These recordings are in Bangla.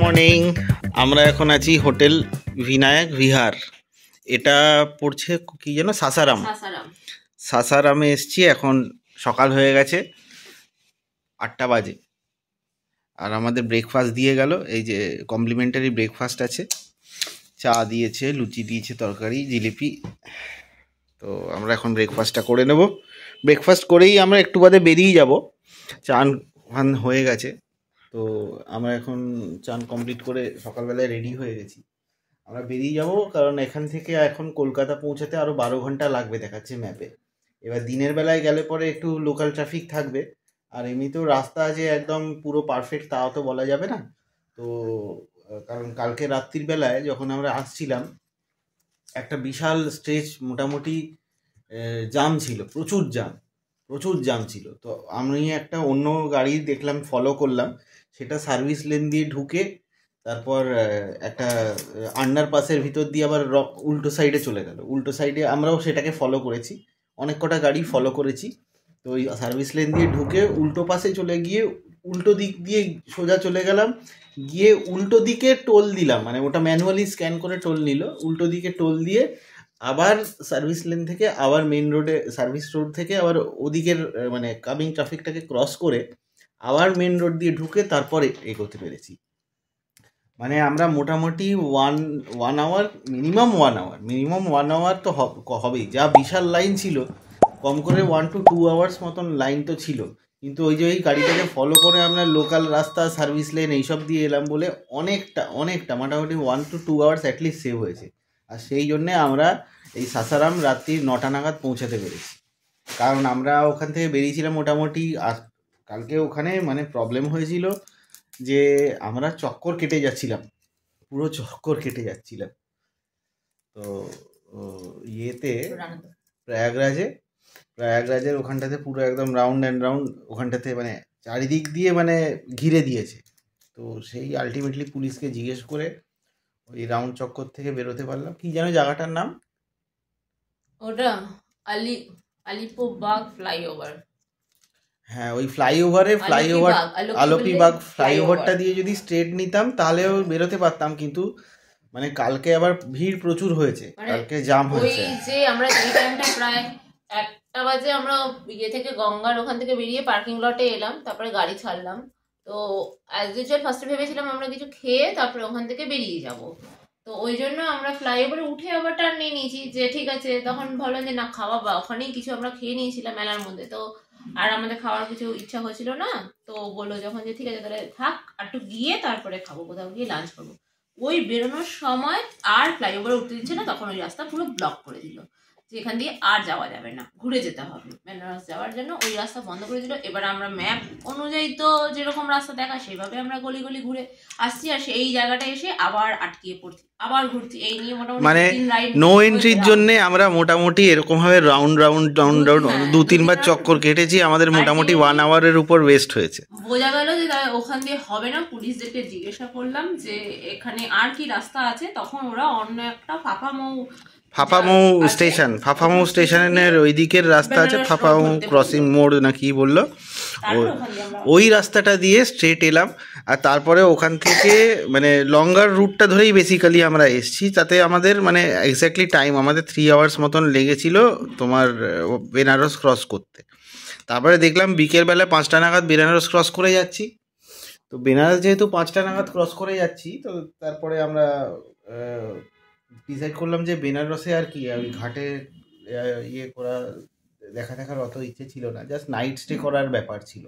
মর্নিং। আমরা এখন আছি হোটেল বিনায়ক বিহার। এটা পড়ছে কি যেন, সাসারাম। সাসারামে এসছি। এখন সকাল হয়ে গেছে, 8টা বাজে। আর আমাদের ব্রেকফাস্ট দিয়ে গেল। এই যে কমপ্লিমেন্টারি ব্রেকফাস্ট আছে, চা দিয়েছে, লুচি দিয়েছে, তরকারি, জিলিপি। তো আমরা এখন ব্রেকফাস্টটা করে নেব। ব্রেকফাস্ট করেই আমরা একটু বাদে বেরিয়ে যাব। চান ফান হয়ে গেছে, তো আমরা এখন চান কমপ্লিট করে সকালবেলায় রেডি হয়ে গেছি। আমরা বেরিয়ে যাব, কারণ এখান থেকে এখন কলকাতা পৌঁছাতে আরও 12 ঘন্টা লাগবে দেখাচ্ছে ম্যাপে। এবার দিনের বেলায় গেলে পরে একটু লোকাল ট্রাফিক থাকবে, আর এমনিতেও রাস্তা যে একদম পুরো পারফেক্ট তাও তো বলা যাবে না। তো কারণ কালকে রাত্রির বেলায় যখন আমরা আসছিলাম, একটা বিশাল স্ট্রেচ মোটামুটি জাম ছিল, প্রচুর জাম ছিল। তো আমি একটা অন্য গাড়ি দেখলাম, ফলো করলাম, সেটা সার্ভিস লেন দিয়ে ঢুকে তারপর একটা আন্ডারপাসের ভিতর দিয়ে আবার উল্টো সাইডে চলে গেল। উল্টো সাইডে আমরাও সেটাকে ফলো করেছি, অনেক কটা গাড়ি ফলো করেছি। তো ওই সার্ভিস লেন দিয়ে ঢুকে উল্টো পাশে চলে গিয়ে উল্টো দিক দিয়ে সোজা চলে গেলাম, গিয়ে উল্টো দিকে টোল দিলাম, মানে ওটা ম্যানুয়ালি স্ক্যান করে টোল নিল। উল্টো দিকে টোল দিয়ে আবার সার্ভিস লেন থেকে আবার মেন রোডে, সার্ভিস রোড থেকে আবার ওদিকের মানে কামিং ট্রাফিকটাকে ক্রস করে আবার মেন রোড দিয়ে ঢুকে তারপরে এগোতে পেরেছি। মানে আমরা মোটামুটি ওয়ান আওয়ার মিনিমাম 1 আওয়ার তো হবেই। যা বিশাল লাইন ছিল, কম করে 1 to 2 আওয়ার্স মতন লাইন তো ছিল। কিন্তু ওই যে ওই গাড়িটাকে ফলো করে আমরা লোকাল রাস্তা, সার্ভিস লেন এইসব দিয়ে এলাম বলে অনেকটা মোটামুটি 1 to 2 আওয়ার্স অ্যাটলিস্ট সেভ হয়েছে। আর সেই জন্যে আমরা এই সাসারাম রাত্রি 9টা নাগাদ পৌঁছাতে পেরেছি। কারণ আমরা ওখান থেকে বেরিয়েছিলাম মোটামুটি, আর কালকে ওখানে মানে প্রবলেম হয়েছিল যে আমরা চক্কর কেটে যাচ্ছিলাম, পুরো চক্কর কেটে যাচ্ছিলাম। তো ইয়েতে প্রয়াগরাজের ওখানটাতে পুরো একদম রাউন্ড অ্যান্ড রাউন্ড, ওখানটাতে মানে চারিদিক দিয়ে মানে ঘিরে দিয়েছে। তো সেই আলটিমেটলি পুলিশকে জিজ্ঞেস করে ওই রাউন্ড চক্কর থেকে বেরোতে পারলাম। কি যেন জায়গাটার নাম? ওটা আলিপুরবাগ ফ্লাইওভার। হ্যাঁ, ওই ফ্লাইওভার আলোপিবাগ ফ্লাইওভারটা দিয়ে যদি স্ট্রেট নিতাম তাহলেও বেরোতে পারতাম, কিন্তু মানে কালকে আবার ভিড় প্রচুর হয়েছে, কালকে জাম হয়েছে। ওই যে আমরা এই টাইমটা প্রায় 1টা বাজে আমরা ইয়ে থেকে গঙ্গার ওখান থেকে বেরিয়ে পার্কিং লটে এলাম, তারপরে গাড়ি ছাড়লাম। তো অ্যাজ ইউজুয়াল ফার্স্টে ভেবেছিলাম আমরা কিছু খেয়ে তারপরে ওখান থেকে বেরিয়ে যাব। তো ওই জন্য আমরা ফ্লাইওভারে উঠে আবার টার্ন নিয়ে নিয়েছি, যে ঠিক আছে। তখন ভাবলাম যে না, খাওয়া বা ওখানেই কিছু আমরা খেয়ে নিয়েছিলাম মেলার মধ্যে, তো আর আমাদের খাওয়ার কিছু ইচ্ছা হয়েছিল না। তো বললো যখন যে ঠিক আছে তাহলে থাক, আর একটু গিয়ে তারপরে খাবো, কোথাও গিয়ে লাঞ্চ করবো। ওই বেরোনোর সময় আর ফ্লাইওভারে উঠতে দিচ্ছে না, তখন ওই রাস্তা পুরো ব্লক করে দিল, যে এখান দিয়ে আর যাওয়া যাবে না, ঘুরে যেতে হবে বেনারস যাওয়ার জন্য। ওই রাস্তা বন্ধ করে দিল। এবার আমরা ম্যাপ অনুযায়ী তো যেরকম রাস্তা দেখা সেভাবে আমরা গলি গলি ঘুরে আসছি, আর সেই জায়গাটা এসে আবার আটকিয়ে পড়ছি, আবার ঘুরছি। এই নিয়ে মোটামুটি মানে নো এন্ট্রির জন্য আমরা মোটামুটি এরকম ভাবে রাউন্ড 2-3 বার চক্কর কেটেছি। আমাদের মোটামুটি 1 আওয়ারের উপর ওয়েস্ট হয়েছে। বোঝা গেল যে ওখান দিয়ে হবে না। পুলিশদেরকে জিজ্ঞাসা করলাম যে এখানে আর কি রাস্তা আছে, তখন ওরা অন্য একটা ফাফামৌ স্টেশনের ওই দিকের রাস্তা আছে, ফাফামৌ ক্রসিং মোড় না কি বললো, ওই রাস্তাটা দিয়ে স্ট্রেট এলাম। আর তারপরে ওখান থেকে মানে লঙ্গার রুটটা ধরেই বেসিক্যালি আমরা এসছি। তাতে আমাদের মানে এক্স্যাক্টলি টাইম আমাদের 3 আওয়ার্স মতন লেগেছিল তোমার বেনারস ক্রস করতে। তারপরে দেখলাম বিকেলবেলা 5টা নাগাদ বেনারস ক্রস করে যাচ্ছি। তো বেনারস যেহেতু 5টা নাগাদ ক্রস করে যাচ্ছি, তো তারপরে আমরা ডিসাইড করলাম যে বেনারসে আর কি ওই ঘাটে ইয়ে করা দেখার অত ইচ্ছে ছিল না, জাস্ট নাইট স্টে করার ব্যাপার ছিল।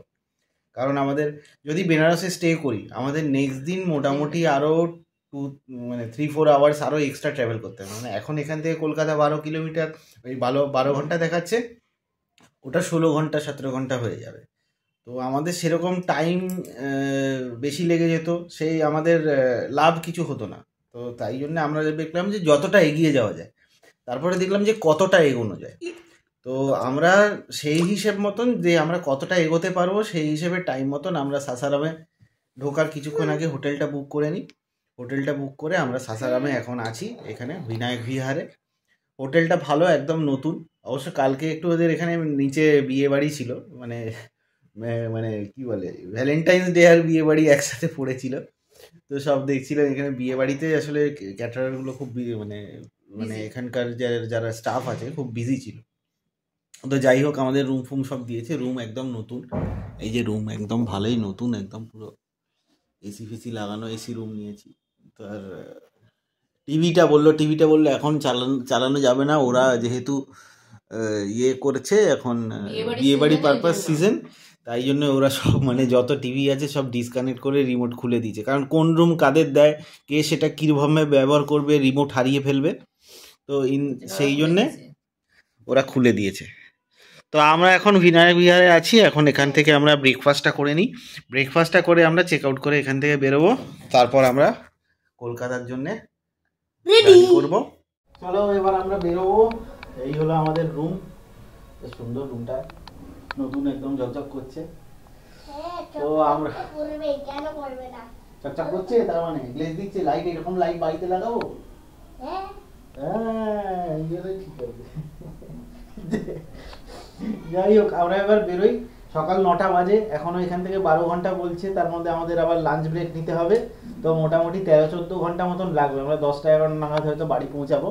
কারণ আমাদের যদি বেনারসে স্টে করি, আমাদের নেক্সট দিন মোটামুটি আরও 3-4 আওয়ার্স আরও এক্সট্রা ট্রাভেল করতে হবে। মানে এখন এখান থেকে কলকাতা 12 কিলোমিটার, ওই 12 ঘন্টা দেখাচ্ছে, ওটা 16 ঘন্টা 17 ঘন্টা হয়ে যাবে। তো আমাদের সেরকম টাইম বেশি লেগে যেত, সেই আমাদের লাভ কিছু হতো না। তো তাই জন্য আমরা দেখলাম যে যতটা এগিয়ে যাওয়া যায়, তারপরে দেখলাম যে কতটা এগোনো যায়। তো আমরা সেই হিসেব মতন যে আমরা কতটা এগোতে পারবো সেই হিসেবে টাইম মতন আমরা সাসারামে ঢোকার কিছুক্ষণ আগে হোটেলটা বুক করে নিই। হোটেলটা বুক করে আমরা সাসারামে এখন আছি, এখানে বিনায়ক বিহারে। হোটেলটা ভালো, একদম নতুন। অবশ্য কালকে একটু ওদের এখানে নিচে বিয়ে বাড়ি ছিল, মানে মানে কি বলে, ভ্যালেন্টাইন্স ডে আর বিয়ে বাড়ি একসাথে পড়েছিল। তো সব দেখছিলাম এখানে বিয়ে বাড়িতে আসলে ক্যাটারারগুলো খুব মানে মানে এখানকার যারা স্টাফ আছে খুব বিজি ছিল। তো যাই হোক, আমাদের রুম ফুম সব দিয়েছে, রুম একদম নতুন। এই যে রুম একদম ভালোই নতুন, একদম পুরো এসি ফেসি লাগানো, এসি রুম নিয়েছি। তো আর টিভিটা বললো এখন চালানো যাবে না, ওরা যেহেতু ইয়ে করেছে এখন বিয়েবাড়ি পারপাস সিজন, তাই জন্য ওরা সব মানে যত টিভি আছে সব ডিসকানেক্ট করে রিমোট খুলে দিয়েছে। কারণ কোন রুম কাদের দেয়, কে সেটা কীভাবে ব্যবহার করবে, রিমোট হারিয়ে ফেলবে, তো সেই জন্যে ওরা খুলে দিয়েছে। তো আমরা এখন ভিনায়ক বিহারে আছি। এখন এখান থেকে আমরা ব্রেকফাস্টটা করে নিই, ব্রেকফাস্টটা করে আমরা চেক আউট করে এখান থেকে বেরোবো, তারপর আমরা কলকাতার জন্যে রেডি করব। চলো এবার আমরা বেরোবো। এই হলো আমাদের রুম, বেশ সুন্দর রুমটা, নতুন একদম ঝকঝক করছে। তো আমরা চকচক করছে, তার মানে গ্লেজ দিচ্ছে, লাইট এরকম লাইট বাড়িতে লাগাবো। হ্যাঁ ঠিক আছে। যাই হোক, আমরা এবার বেরোই। সকাল 9টা বাজে, এখনো এখান থেকে 12 ঘন্টা বলছে, তার মধ্যে আমাদের আবার লাঞ্চ ব্রেক নিতে হবে। তো মোটামুটি 13-14 ঘন্টা মতন লাগবে, আমরা 10টা-11 নাগাদ হয়তো বাড়ি পৌঁছাবো।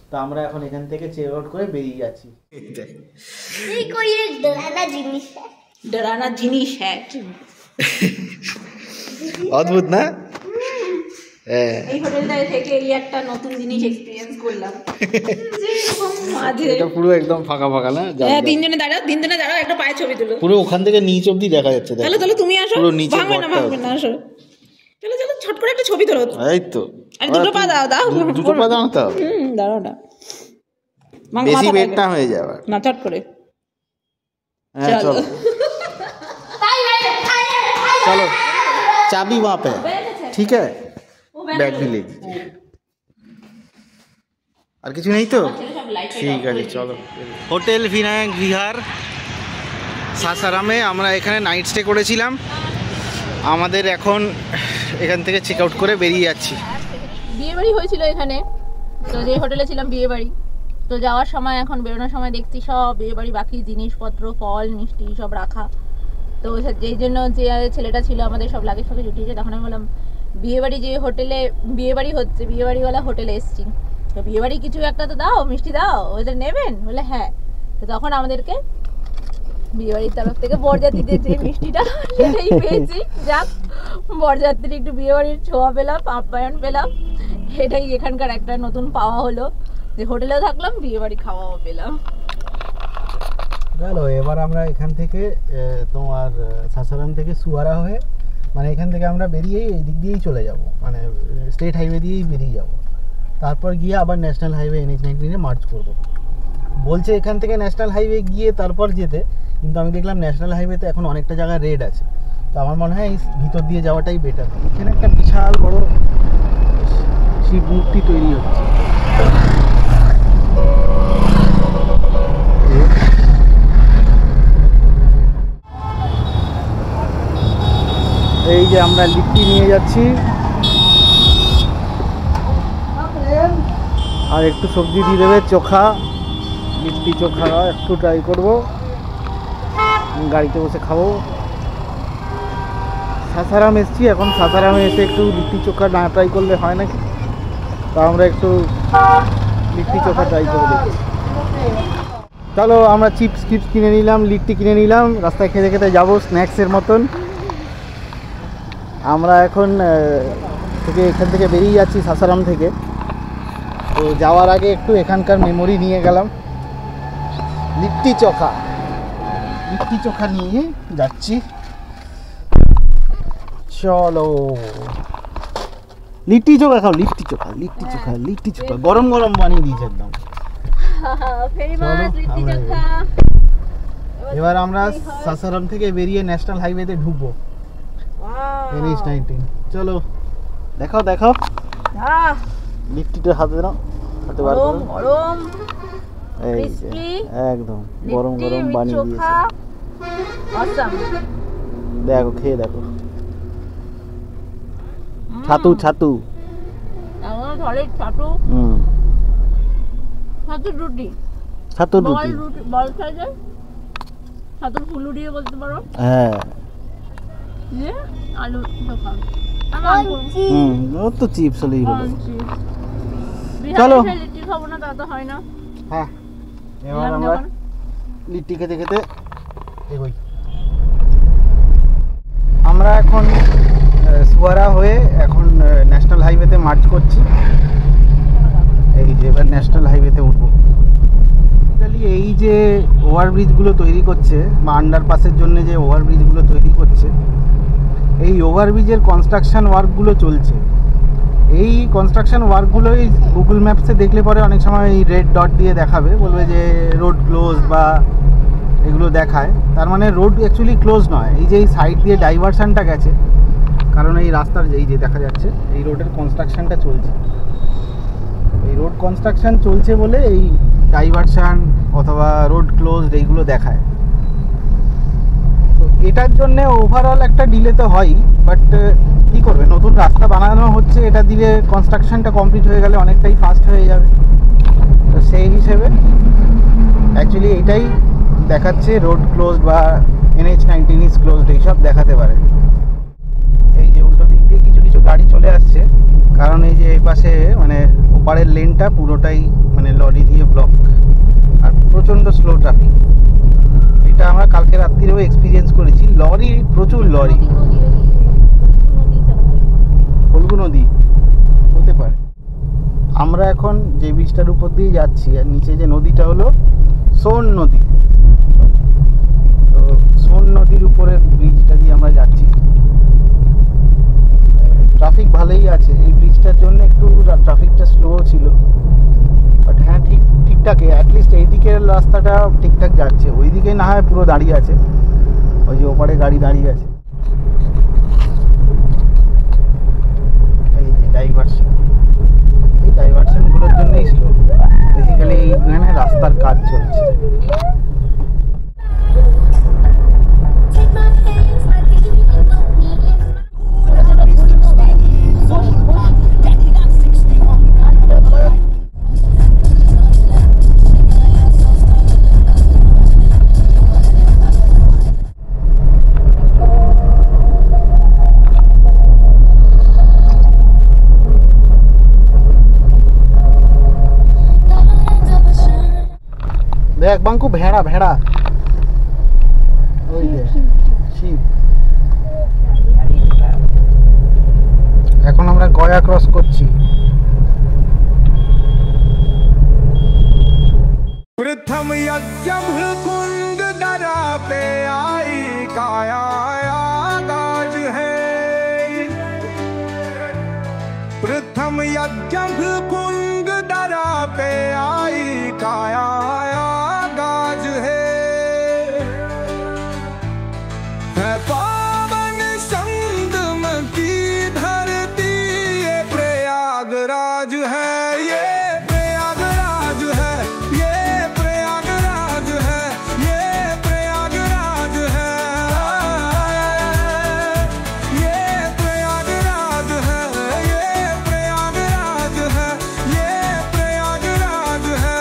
তো আমরা এখন এখান থেকে চেক আউট করে বেরিয়ে যাচ্ছি। ডরানা জিনিস হ্যাঁ, অদ্ভুত না? এই হোটেলটায় থেকে এই একটা নতুন জিনিস এক্সপেরিয়েন্স করলাম। এটা পুরো একদম ফাঁকা ফাঁকা না? হ্যাঁ, তিনজনে দাঁড়াও, একটা পায়ে ছবি তুলো। পুরো ওখান থেকে নিচ অবধি দেখা যাচ্ছে। তাহলে তুমি আসো, ভাঙবে না আসো। চলো ছট করে একটা ছবি তোলো। এই তো, আরে দুটো পা দাও দুটো পা দাও তো। দাঁড়াও বেশি বেটটা হয়ে যাবে না, চট করে। হ্যাঁ চলো चलो चाबी वहाँ पे, ठीक है, बैग भी ले लीजिए। আর কিছু নেই তো? ঠিক আছে চলো। হোটেল ভিনায়ক বিহার সাসারামে আমরা এখানে নাইট স্টে করেছিলাম। আমাদের এখন এখান থেকে চেক আউট করে বেরিয়ে যাচ্ছি। বিয়েবাড়ি হয়েছিল এখানে, তো যে হোটেলে ছিলাম বিয়েবাড়ি, তো যাওয়ার সময় এখন বেরোনোর সময় দেখছি সব বিয়েবাড়ি বাকি জিনিসপত্র, ফল মিষ্টি সব রাখা। তো যেই জন্য যে ছেলেটা ছিল আমাদের সব লাগেজ ফাগেজ উঠিয়েছে, তখন আমি বললাম বিয়েবাড়ি যে হোটেলে বিয়েবাড়ি হচ্ছে, বিয়েবাড়িওয়ালা হোটেলে এসছি, তো বিয়েবাড়ি কিছু একটা তো দাও, মিষ্টি দাও, ওদের নেবেন? বলে হ্যাঁ। তো তখন আমাদেরকে বিয়েবাড়ির তরফ থেকে বরযাত্রীদের যে মিষ্টিটা সেটাই পেয়েছি। যাক, বরযাত্রী একটু বিয়েবাড়ির ছোঁয়া পেলাম, আপ্যায়ন পেলাম, এটাই এখানকার একটা নতুন পাওয়া হলো, যে হোটেলেও থাকলাম, বিয়েবাড়ি খাওয়াও পেলাম। চলো এবার আমরা এখান থেকে তোমার সাসারাম থেকে সুয়ারা হয়ে, মানে এখান থেকে আমরা বেরিয়েই এই দিক দিয়েই চলে যাব, মানে স্টেট হাইওয়ে দিয়েই বেরিয়ে যাব, তারপর গিয়ে আবার ন্যাশনাল হাইওয়ে NH-19 মার্চ করব। বলছে এখান থেকে ন্যাশনাল হাইওয়ে গিয়ে তারপর যেতে, কিন্তু আমি দেখলাম ন্যাশনাল হাইওয়েতে এখন অনেকটা জায়গায় রেড আছে, তো আমার মনে হয় এই ভিতর দিয়ে যাওয়াটাই বেটার। এখানে একটা বিশাল বড় শিব মূর্তি তৈরি হচ্ছে। এই যে আমরা লিট্টি নিয়ে যাচ্ছি, আর একটু সবজি দিয়ে দেবে, চোখা, লিট্টি চোখা একটু ট্রাই করব, গাড়িতে বসে খাবো। সাসারাম এসছি, এখন সাসারামে এসে একটু লিট্টি চোখা না ট্রাই করলে হয় নাকি, তো আমরা একটু লিট্টি চোখা ট্রাই করে দেখি। চলো আমরা চিপস কিনে নিলাম, লিট্টি কিনে নিলাম, রাস্তায় খেতে খেতে যাবো স্ন্যাক্সের মতন। আমরা এখন এখান থেকে বেরিয়ে যাচ্ছি সাসারাম থেকে। তো যাওয়ার আগে একটু এখানকার মেমোরি নিয়ে গেলাম, লিট্টি চোখা নিয়ে যাচ্ছি। চলো লিট্টি চোখা খাও, লিট্টি চোখা গরম গরম বানিয়ে দিয়েছে একদম। এবার আমরা সাসারাম থেকে বেরিয়ে ন্যাশনাল হাইওয়েতে ঢুকবো, NH-19। চলো দেখাও লিট্টিটা হাতে নাও, হাতে বার করো, গরম এই একদম গরম গরম বানিয়ে দিয়েছে, দেখো খেয়ে দেখো। ছাতু ছাতুর রুটি, ছাতুর বল রুটি, রুটি বল সাইজের ছাতুর ফুলু দিয়ে বলতে পারো। হ্যাঁ দিয়ে আলু দোকান ও তো চিপস হলেই হলো। চলো লিট্টি খাবো না, তা তো হয় না। হ্যাঁ এবার আমরা লিট্টি খেতে খেতে এগোই। আমরা এখন সুয়ারা হয়ে এখন ন্যাশনাল হাইওয়েতে মার্চ করছি। এই যে এবার ন্যাশনাল হাইওয়েতে উঠবো। এই যে ওভারব্রিজগুলো তৈরি করছে বা আন্ডারপাসের জন্য যে ওভারব্রিজগুলো তৈরি করছে, এই ওভারব্রিজের কনস্ট্রাকশন ওয়ার্কগুলো চলছে। এই কনস্ট্রাকশন ওয়ার্কগুলোই গুগল ম্যাপসে দেখলে পরে অনেক সময় এই রেড ডট দিয়ে দেখাবে, বলবে যে রোড ক্লোজ বা এগুলো দেখায়। তার মানে রোড অ্যাকচুয়ালি ক্লোজ নয়, এই যে এই সাইড দিয়ে ডাইভারশানটা গেছে, কারণ এই রাস্তার এই যে দেখা যাচ্ছে এই রোডের কনস্ট্রাকশানটা চলছে। এই রোড কনস্ট্রাকশান চলছে বলে এই ডাইভারশান অথবা রোড ক্লোজ এইগুলো দেখায়। তো এটার জন্যে ওভারঅল একটা ডিলে তো হয়ই, বাট কী করবে, নতুন রাস্তা বানানো হচ্ছে, এটা দিলে কনস্ট্রাকশানটা কমপ্লিট হয়ে গেলে অনেকটাই ফাস্ট হয়ে যাবে। তো সেই হিসেবে অ্যাকচুয়ালি এটাই দেখাচ্ছে রোড ক্লোজ বা NH-19 ইজ ক্লোজড, এইসব দেখাতে পারে। এই যে উল্টো দিক দিয়ে কিছু কিছু গাড়ি চলে আসছে, কারণ এই যে এই পাশে মানে ওপারের লেনটা পুরোটাই মানে লরি দিয়ে ব্লক, আর প্রচণ্ড স্লো ট্রাফিক। এটা আমরা কালকে রাত্রিরেও এক্সপিরিয়েন্স করেছি, লরি প্রচুর লরি। ফল্গু নদী হতে পারে। আমরা এখন যে ব্রিজটার উপর দিয়ে যাচ্ছি, আর নিচে যে নদীটা হলো সোন নদী। তো সোন নদীর উপরের ব্রিজটা দিয়ে আমরা যাচ্ছি। ট্রাফিক ভালোই আছে, এই ব্রিজটার জন্য একটু ট্রাফিকটা স্লো ছিল, বাট হ্যাঁ ঠিকঠাক অ্যাটলিস্ট এই দিকের রাস্তাটা ঠিকঠাক যাচ্ছে, ওই দিকে না হয় পুরো দাঁড়িয়ে আছে, ওই যে ওপারে গাড়ি দাঁড়িয়ে আছে। এই যে ডাইভারশন, এই ডাইভারশনগুলোর জন্যই স্লো, বেসিক্যালি এইখানে রাস্তার কাজ চলছে। দেখ বাঙ্কু, ভেড়া ভেড়া, ওই যে শিপ। এখন আমরা গয়া ক্রস করছি। प्रथम यज्ञ कुंड दरा पे आई काया गाज है। प्रथम यज्ञ कुंड दरा पे आई काया गाज है पावन संगम की धरती ये प्रयागराज है। ये प्रयागराज है, ये प्रयागराज है, ये प्रयागराज है, ये प्रयागराज है, ये प्रयागराज है, ये प्रयागराज है।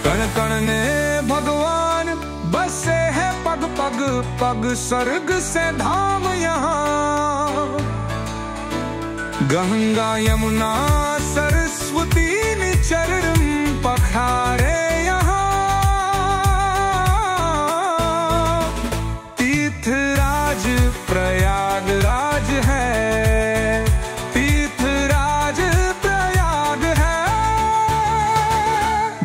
कण कण ने भगवान बसे हैं, पग पग पग स्वर्ग से धाम यहाँ। गंगा यमुना सरस्वती चरण पखारे यहाँ। तीर्थराज प्रयागराज है, तीर्थराज प्रयाग है।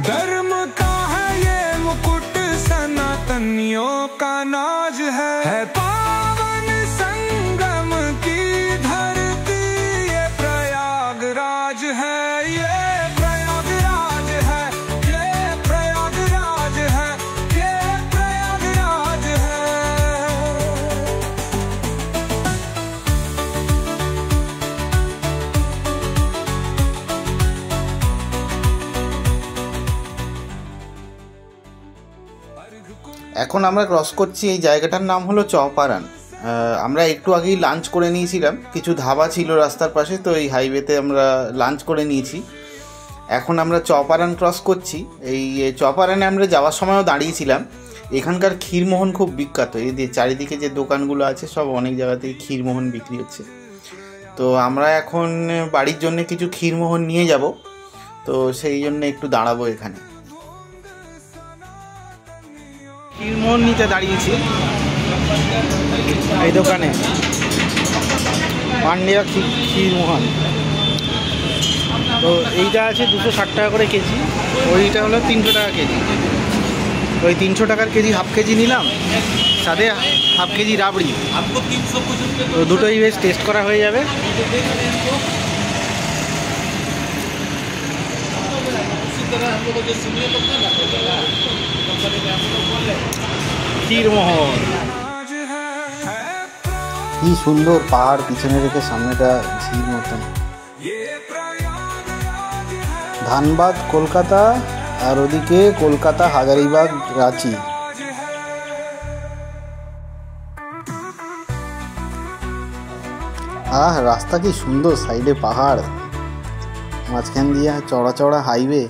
धर्म का है ये मुकुट, सनातनियों का नाज है पावन संगम की धरती ये प्रयागराज है। ये प्रयागराज है, ये प्रयागराज है, ये प्रयागराज है। अर्घ এখন আমরা ক্রস করছি, এই জায়গাটার নাম হলো চপারান। আমরা একটু আগেই লাঞ্চ করে নিয়েছিলাম, কিছু ধাবা ছিল রাস্তার পাশে, তো এই হাইওয়েতে আমরা লাঞ্চ করে নিয়েছি। এখন আমরা চপারান ক্রস করছি। এই চপারানে আমরা যাওয়ার সময়ও দাঁড়িয়েছিলাম। এখানকার ক্ষীরমোহন খুব বিখ্যাত, এই যে চারিদিকে যে দোকানগুলো আছে সব অনেক জায়গা থেকে ক্ষীরমোহন বিক্রি হচ্ছে। তো আমরা এখন বাড়ির জন্য কিছু ক্ষীরমোহন নিয়ে যাব, তো সেই জন্য একটু দাঁড়াবো এখানে। ক্ষীরমোহন নিতে দাঁড়িয়েছি এই দোকানে, পান্ডিয়া ক্ষীরমোহন। তো এইটা আছে 260 টাকা করে কেজি, ওইটা হলো 300 টাকা কেজি। ওই 300 টাকার কেজি হাফ কেজি নিলাম, সাথে হাফ কেজি রাবড়ি। তো দুটোই বেশ টেস্ট করা হয়ে যাবে। ক্ষীরমোহন কি সুন্দর, পাহাড় পিছনে রেখে সামনেটা ঝিল মতন। ধানবাদ কলকাতা, আর ওদিকে কলকাতা হাজারিবাগ রাঁচি। রাস্তা কি সুন্দর, সাইডে পাহাড়, মাঝখান দিয়ে চড়া চড়া হাইওয়ে।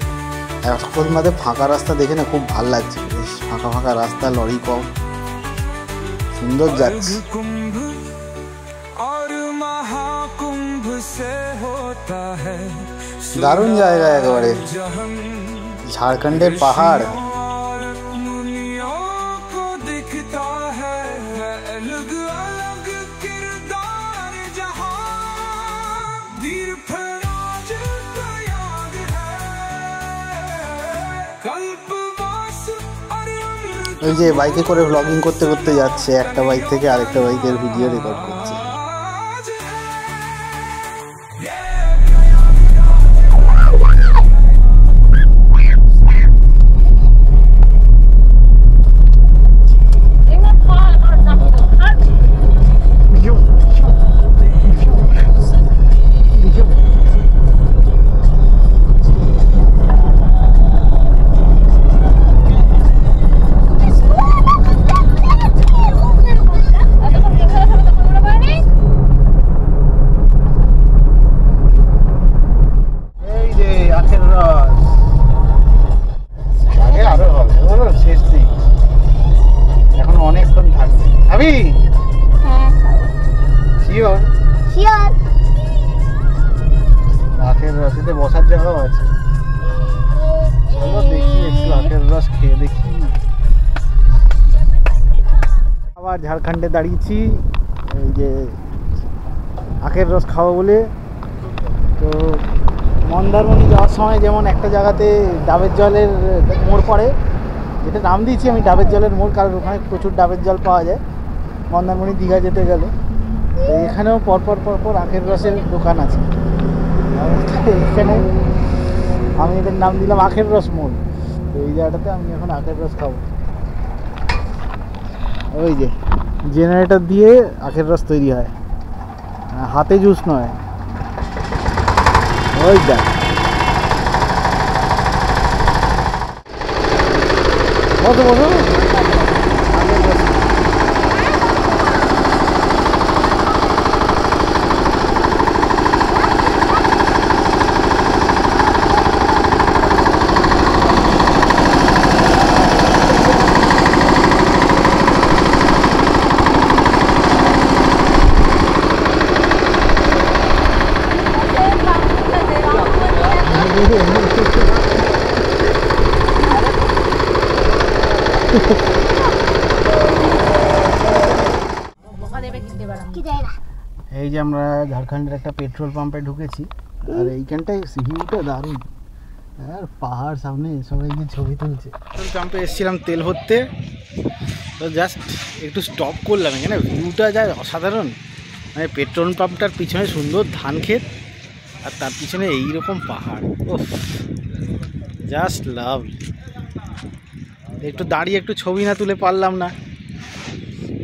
এখন মাঝে ফাঁকা রাস্তা দেখে না খুব ভাল লাগছে, বেশ ফাঁকা ফাঁকা রাস্তা, লরি কম, সুন্দর যাচ্ছে। দারুণ জায়গা একেবারে, ঝাড়খণ্ডের পাহাড়। ওই যে বাইকে করে ব্লগিং করতে করতে যাচ্ছে, একটা বাইক থেকে আরেকটা বাইকের ভিডিও রেকর্ড করছে। আখের রসেতে বসার জায়গাও আছে, চলো দেখি একটু আখের রস খেয়ে দেখি। আবার ঝাড়খণ্ডে দাঁড়িয়েছি এই যে আখের রস খাবো বলে। তো মন্দারমণি যাওয়ার সময় যেমন একটা জায়গাতে ডাবের জলের মোড় পড়ে, যেটা নাম দিয়েছি আমি ডাবের জলের মোড়, কারণ ওখানে প্রচুর ডাবের জল পাওয়া যায় মন্দারমণি দীঘা যেতে গেলে। তো এখানেও পরপর পরপর আখের রসের দোকান আছে। এখানে আমি এদের নাম দিলাম আখের রস মোড়। তো এই জায়গাটাতে আমি এখন আখের রস খাবো। ওই যে জেনারেটর দিয়ে আখের রস তৈরি হয়, হাতে জুস নয়। ওই দেখ বসো বসো। এই যে আমরা ঝাড়খণ্ডের একটা পেট্রোল পাম্পে ঢুকেছি, আর এইখানটায় ভিউটা দারুণ, আর পাহাড় সামনে, সবাই যে ছবি তুলছে। পেট্রোল পাম্পে এসেছিলাম তেল ভরতে, তো জাস্ট একটু স্টপ করলাম এখানে, ভিউটা যায় অসাধারণ। মানে পেট্রোল পাম্পটার পিছনে সুন্দর ধান ক্ষেত, আর তার পিছনে এইরকম পাহাড়, ও জাস্ট লাভলি। একটু দাঁড়িয়ে একটু ছবি না তুলে পারলাম না,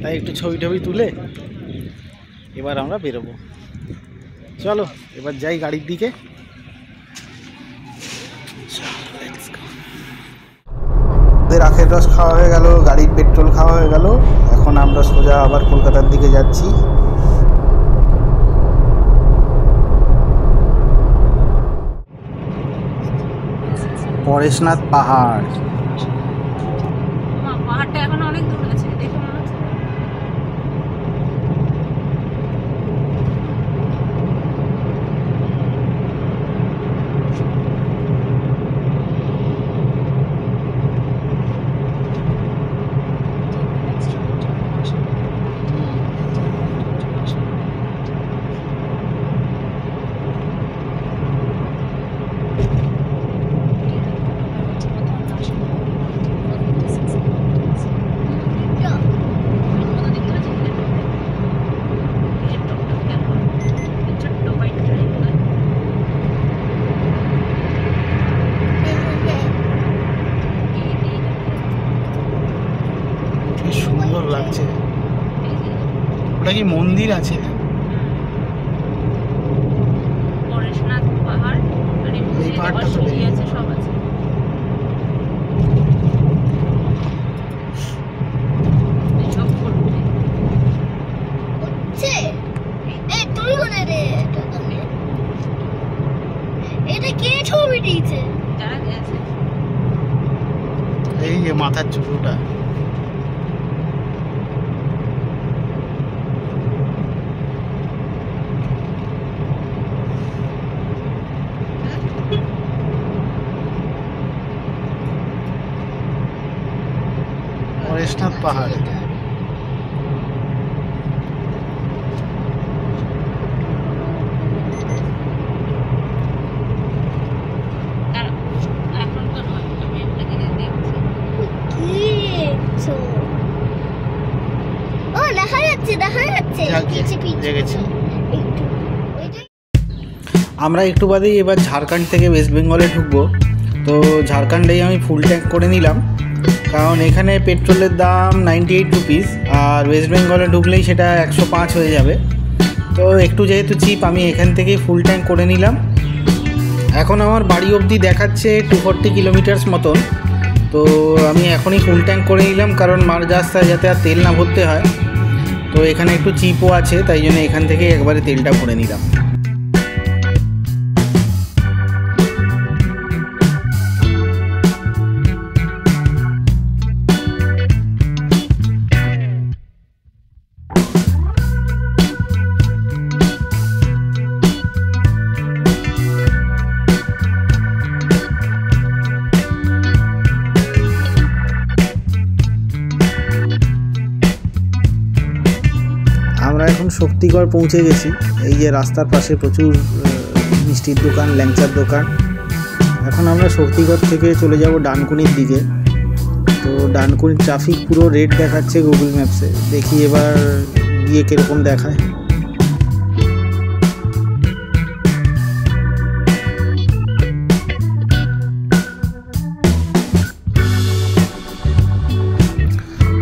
তাই একটু ছবি টবি তুলে এবার আমরা বেরোবো। চলো এবার যাই গাড়ির দিকে। ওদের আখের রস খাওয়া হয়ে গেল, গাড়ির পেট্রোল খাওয়া হয়ে গেল। এখন আমরা সোজা আবার কলকাতার দিকে যাচ্ছি। পরেশনাথ পাহাড়। পাহাড়টা এখন অনেক দূর আছে, দেখে মনে হচ্ছে। সুন্দর লাগছে। ওটা কি মন্দির আছে? পরেশনাথ পাহাড়, আর এই পাহাড়টা সিঁড়ি আছে, সব আছে। এই যে মাথার চুলটা। পরেশনাথ পাহাড়। এখন তো নয়, আমি একটা জিনিস দেখছি। আমরা একটু বাদেই এবার ঝাড়খণ্ড থেকে ওয়েস্ট বেঙ্গলে ঢুকবো। তো ঝাড়খণ্ডেই আমি ফুল ট্যাঙ্ক করে নিলাম, কারণ এখানে পেট্রোলের দাম 98 রুপিস, আর ওয়েস্ট বেঙ্গলে ঢুকলেই সেটা 105 হয়ে যাবে। তো একটু যেহেতু চিপ, আমি এখান থেকেই ফুল ট্যাঙ্ক করে নিলাম। এখন আমার বাড়ি অবধি দেখাচ্ছে 240 কিলোমিটার্স মতন। তো আমি এখনই ফুল ট্যাঙ্ক করে নিলাম, কারণ মাঝ রাস্তায় যাতে আর তেল না ভরতে হয়। তো এখানে একটু চিপও আছে, তাই জন্য এখান থেকে একবারে তেলটা ভরে নিলাম। আমরা এখন শক্তিগড় পৌঁছে গেছি। এই যে রাস্তার পাশে প্রচুর মিষ্টির দোকান, ল্যাংচার দোকান। এখন আমরা শক্তিগড় থেকে চলে যাব ডানকুনির দিকে। তো ডানকুনির ট্রাফিক পুরো রেড দেখাচ্ছে গুগল ম্যাপসে। দেখি এবার গিয়ে কীরকম দেখায়।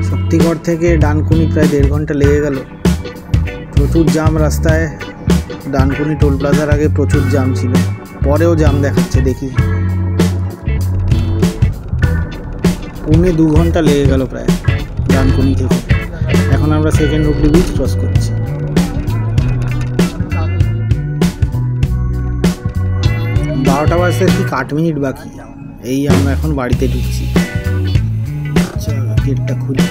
শক্তিগড় থেকে ডানকুনি প্রায় 1.5 ঘন্টা লেগে গেল। প্রচুর জাম রাস্তায়। ডানকুনি টোল প্লাজার আগে প্রচুর জাম ছিল, পরেও জাম দেখাচ্ছে। দেখি 2.25 ঘন্টা লেগে গেল প্রায় ডানকুনি থেকে। এখন আমরা সেকেন্ড হুগলি ব্রিজ ক্রস করছি। 12টা বাজতে ঠিক 8 মিনিট বাকি। এই আমরা এখন বাড়িতে ঢুকছি। চলো গেটটা খুলি।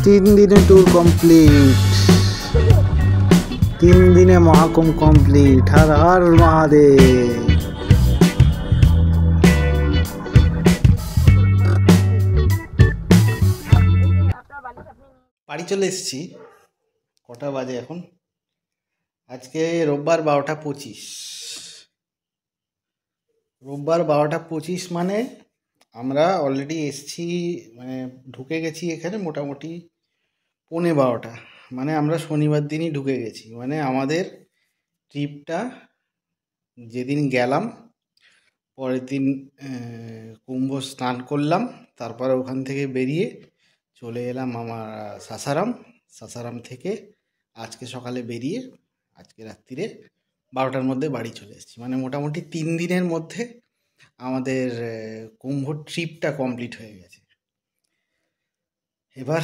তিন দিনে ট্যুর কমপ্লিট, 3 দিনে মহাকুম্ভ কমপ্লিট। হর হর মহাদেব। বাড়ি চলে এসেছি। কটা বাজে এখন? আজকে রোববার 12টা 25। রোববার 12:25 মানে আমরা অলরেডি এসছি, মানে ঢুকে গেছি এখানে মোটামুটি 11:15, মানে আমরা শনিবার দিনই ঢুকে গেছি। মানে আমাদের ট্রিপটা যেদিন গেলাম পরের দিন কুম্ভ স্নান করলাম, তারপরে ওখান থেকে বেরিয়ে চলে এলাম আমার সাসারাম থেকে আজকে সকালে বেরিয়ে আজকে রাত্রিরে 12টার মধ্যে বাড়ি চলে এসেছি। মানে মোটামুটি 3 দিনের মধ্যে আমাদের কুম্ভ ট্রিপটা কমপ্লিট হয়ে গেছে। এবার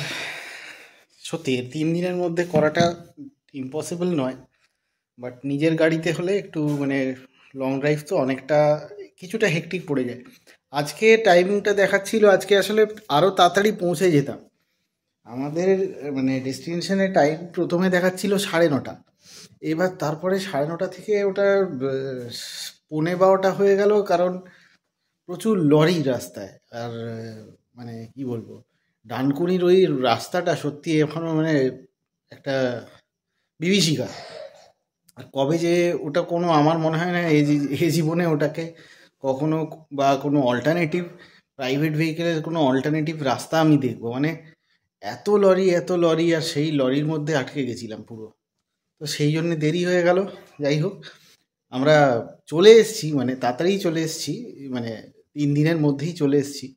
সত্যি 3 দিনের মধ্যে করাটা ইম্পসিবল নয়, বাট নিজের গাড়িতে হলে একটু মানে লং ড্রাইভ তো অনেকটা কিছুটা হেক্টিক পড়ে যায়। আজকে টাইমিংটা দেখাচ্ছিল, আজকে আসলে আরও তাড়াতাড়ি পৌঁছে যেতাম। আমাদের মানে ডেস্টিনেশনের টাইম প্রথমে দেখাচ্ছিল 9:30, এবার তারপরে 9:30 থেকে ওটা 11:15 হয়ে গেল, কারণ প্রচুর লরি রাস্তায়। আর মানে কি বলবো, ডানকুনির ওই রাস্তাটা সত্যি এখনও মানে একটা বিভীষিকা। আর কবে যে ওটা কোনো, আমার মনে হয় না এই জীবনে ওটাকে কখনো বা কোনো অল্টারনেটিভ প্রাইভেট ভেহিকেলের কোনো অল্টারনেটিভ রাস্তা আমি দেখবো। মানে এত লরি আর সেই লরির মধ্যে আটকে গেছিলাম পুরো। তো সেই জন্যে দেরি হয়ে গেল। যাই হোক, আমরা চলে এসেছি, মানে তাড়াতাড়ি চলে এসেছি, মানে 3 দিনের মধ্যেই চলে এসেছি।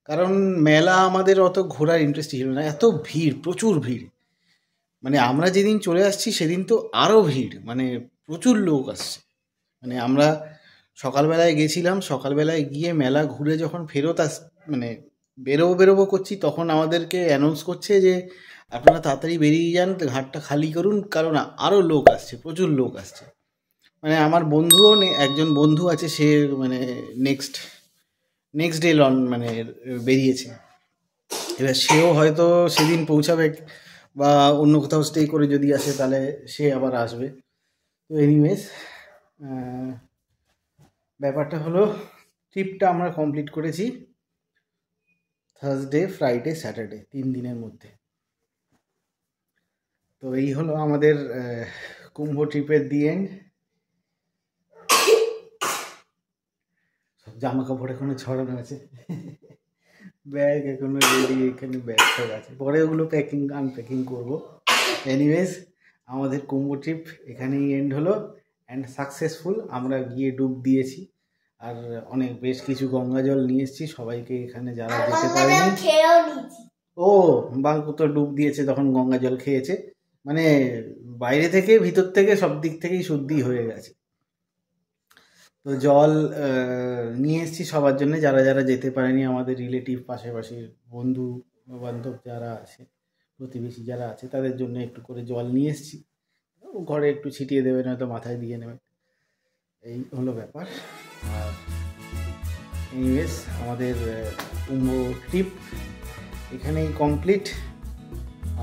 কারণ মেলা আমাদের অত ঘোরার ইন্টারেস্ট ছিল না, এত ভিড়, প্রচুর ভিড়। মানে আমরা যেদিন চলে আসছি সেদিন তো আরও ভিড়, মানে প্রচুর লোক আসছে। মানে আমরা সকালবেলায় গেছিলাম, সকালবেলায় গিয়ে মেলা ঘুরে যখন ফেরত মানে বেরোবো করছি, তখন আমাদেরকে অ্যানাউন্স করছে যে আপনারা তাড়াতাড়ি বেরিয়ে যান, ঘাটটা খালি করুন, কারণ আরও লোক আসছে, প্রচুর লোক আসছে। মানে আমার বন্ধুও একজন বন্ধু আছে, সে মানে নেক্সট ডে মানে বেরিয়েছে। এবার সেও হয়তো সেদিন পৌঁছাবে, বা অন্য কোথাও স্টে করে যদি আসে তাহলে সে আবার আসবে। তো এনিওয়েজ, ব্যাপারটা হলো ট্রিপটা আমরা কমপ্লিট করেছি থার্সডে, ফ্রাইডে, স্যাটারডে, 3 দিনের মধ্যে। তো এই হলো আমাদের কুম্ভ ট্রিপের দি এন্ড। সব জামা কাপড় এখনো ছড়ানো আছে, ব্যাগ এখনো রেডি, এখানে ব্যাগ সব আছে, পরে ওগুলো আনপ্যাকিং করবো। এনিওয়েজ, আমাদের কুম্ভ ট্রিপ এখানেই এন্ড হলো, অ্যান্ড সাকসেসফুল। আমরা গিয়ে ডুব দিয়েছি, আর বেশ কিছু গঙ্গা জল নিয়ে এসেছি সবাইকে, এখানে যারা যেতে পারেনি। বাঙ্কু তো ডুব দিয়েছে, তখন গঙ্গা জল খেয়েছে। মানে বাইরে থেকে ভিতর থেকে সব দিক থেকেই শুদ্ধি হয়ে গেছে। তো জল নিয়ে এসেছি সবার জন্য, যারা যারা যেতে পারেনি, আমাদের রিলেটিভ, পাশাপাশির বন্ধু বান্ধব যারা আছে, প্রতিবেশী যারা আছে, তাদের জন্য একটু করে জল নিয়ে এসেছি। ঘরে একটু ছিটিয়ে দেবে, নয়তো মাথায় দিয়ে নেবে, এই হলো ব্যাপার। আর এনিওয়েজ, আমাদের কুম্ভ ট্রিপ এখানেই কমপ্লিট।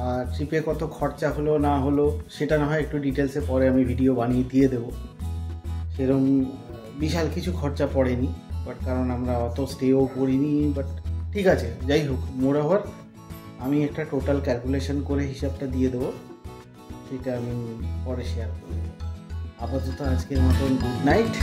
আর ট্রিপে কত খরচা হলো না হলো সেটা না হয় একটু ডিটেলসে পরে আমি ভিডিও বানিয়ে দিয়ে দেবো। সেরকম বিশাল কিছু খরচা পড়েনি, বাট কারণ আমরা অত স্টেও করিনি, বাট ঠিক আছে, যাই হোক। মোরওভার আমি একটা টোটাল ক্যালকুলেশন করে হিসাবটা দিয়ে দেবো, সেটা আমি পরে শেয়ার করব। আপাতত আজকের মতন গুড নাইট।